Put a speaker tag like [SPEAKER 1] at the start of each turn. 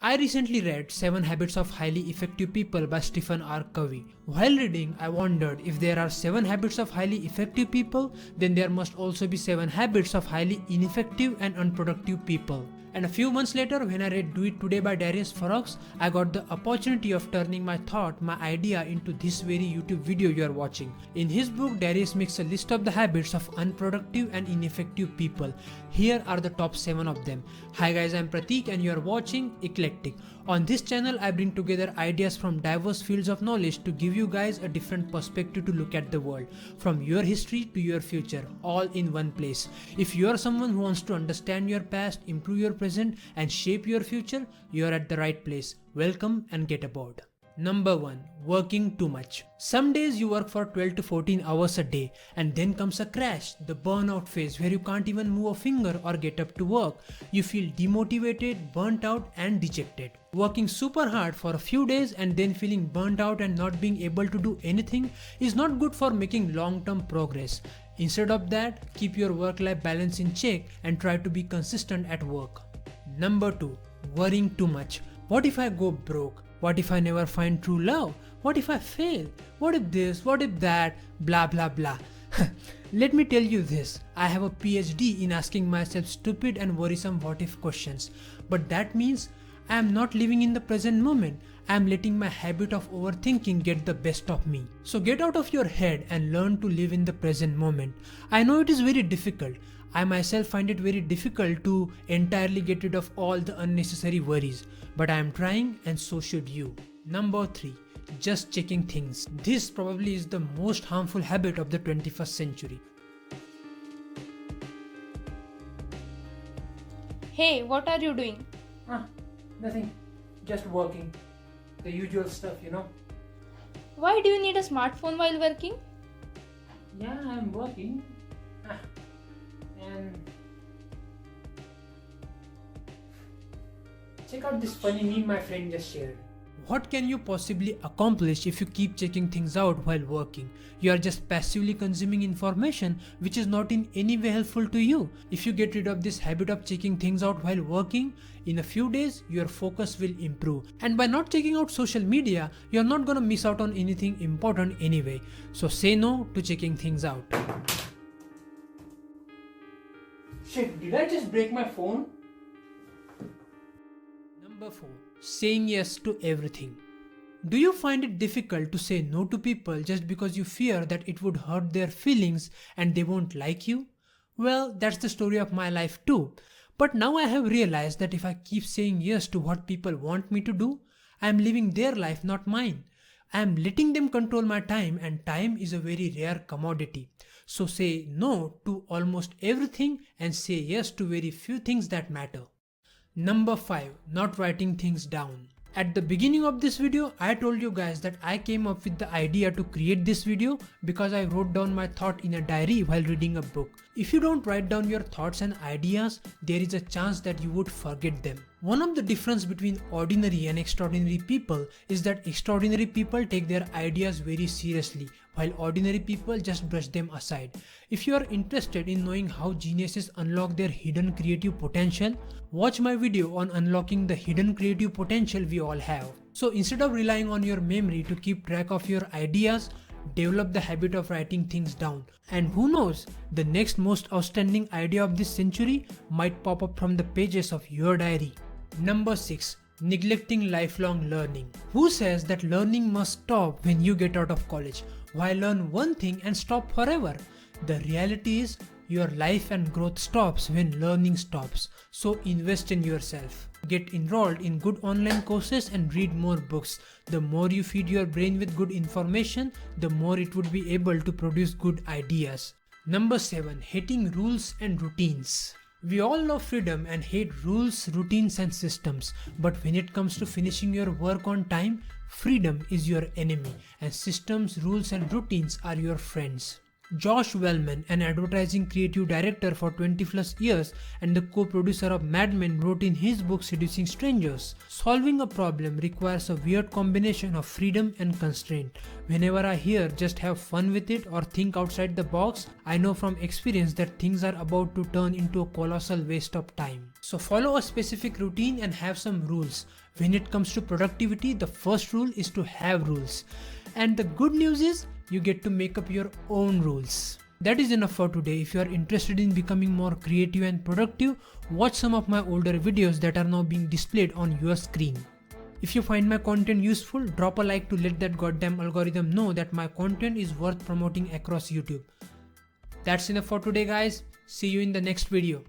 [SPEAKER 1] I recently read 7 Habits of Highly Effective People by Stephen R. Covey. While reading, I wondered if there are 7 habits of highly effective people, then there must also be 7 habits of highly ineffective and unproductive people. And a few months later, when I read Do It Today by Darius Foroux, I got the opportunity of turning my thought, my idea into this very YouTube video you are watching. In his book, Darius makes a list of the habits of unproductive and ineffective people. Here are the top 7 of them. Hi guys, I'm Pratik and you are watching Eclectic. On this channel, I bring together ideas from diverse fields of knowledge to give you guys a different perspective to look at the world, from your history to your future, all in one place. If you are someone who wants to understand your past, improve your present, and shape your future, you are at the right place. Welcome and get aboard. Number 1. Working too much. Some days you work for 12 to 14 hours a day and then comes a crash, the burnout phase where you can't even move a finger or get up to work. You feel demotivated, burnt out and dejected. Working super hard for a few days and then feeling burnt out and not being able to do anything is not good for making long-term progress. Instead of that, keep your work-life balance in check and try to be consistent at work. Number 2. Worrying too much. What if I go broke? What if I never find true love? What if I fail? What if this? What if that? Blah blah blah. Let me tell you this, I have a PhD in asking myself stupid and worrisome what if questions. But that means I am not living in the present moment. I am letting my habit of overthinking get the best of me. So get out of your head and learn to live in the present moment. I know it is very difficult. I myself find it very difficult to entirely get rid of all the unnecessary worries. But I am trying and so should you. Number 3. Just checking things. This probably is the most harmful habit of the 21st century.
[SPEAKER 2] Hey, what are you doing?
[SPEAKER 1] Nothing. Just working. The usual stuff, you know.
[SPEAKER 2] Why do you need a smartphone while working?
[SPEAKER 1] Yeah, I'm working. And check out this funny meme my friend just shared. What can you possibly accomplish if you keep checking things out while working? You are just passively consuming information which is not in any way helpful to you. If you get rid of this habit of checking things out while working, in a few days your focus will improve. And by not checking out social media, you are not gonna miss out on anything important anyway. So say no to checking things out. Shit, did I just break my phone? Number 4. Saying yes to everything. Do you find it difficult to say no to people just because you fear that it would hurt their feelings and they won't like you? Well, that's the story of my life too. But now I have realized that if I keep saying yes to what people want me to do, I am living their life, not mine. I am letting them control my time, and time is a very rare commodity. So say no to almost everything and say yes to very few things that matter. Number 5. Not writing things down. At the beginning of this video, I told you guys that I came up with the idea to create this video because I wrote down my thought in a diary while reading a book. If you don't write down your thoughts and ideas, there is a chance that you would forget them. One of the difference between ordinary and extraordinary people is that extraordinary people take their ideas very seriously, while ordinary people just brush them aside. If you are interested in knowing how geniuses unlock their hidden creative potential, watch my video on unlocking the hidden creative potential we all have. So instead of relying on your memory to keep track of your ideas, develop the habit of writing things down. And who knows, the next most outstanding idea of this century might pop up from the pages of your diary. Number 6. Neglecting lifelong learning. Who says that learning must stop when you get out of college? Why learn one thing and stop forever? The reality is your life and growth stops when learning stops. So invest in yourself. Get enrolled in good online courses and read more books. The more you feed your brain with good information, the more it would be able to produce good ideas. Number 7. Hating rules and routines. We all love freedom and hate rules, routines and systems. But when it comes to finishing your work on time, freedom is your enemy and systems, rules and routines are your friends. Josh Wellman, an advertising creative director for 20 plus years and the co-producer of Mad Men, wrote in his book Seducing Strangers, "Solving a problem requires a weird combination of freedom and constraint. Whenever I hear just have fun with it or think outside the box, I know from experience that things are about to turn into a colossal waste of time." So follow a specific routine and have some rules. When it comes to productivity, the first rule is to have rules. And the good news is, you get to make up your own rules. That is enough for today. If you are interested in becoming more creative and productive, watch some of my older videos that are now being displayed on your screen. If you find my content useful, drop a like to let that goddamn algorithm know that my content is worth promoting across YouTube. That's enough for today, guys. See you in the next video.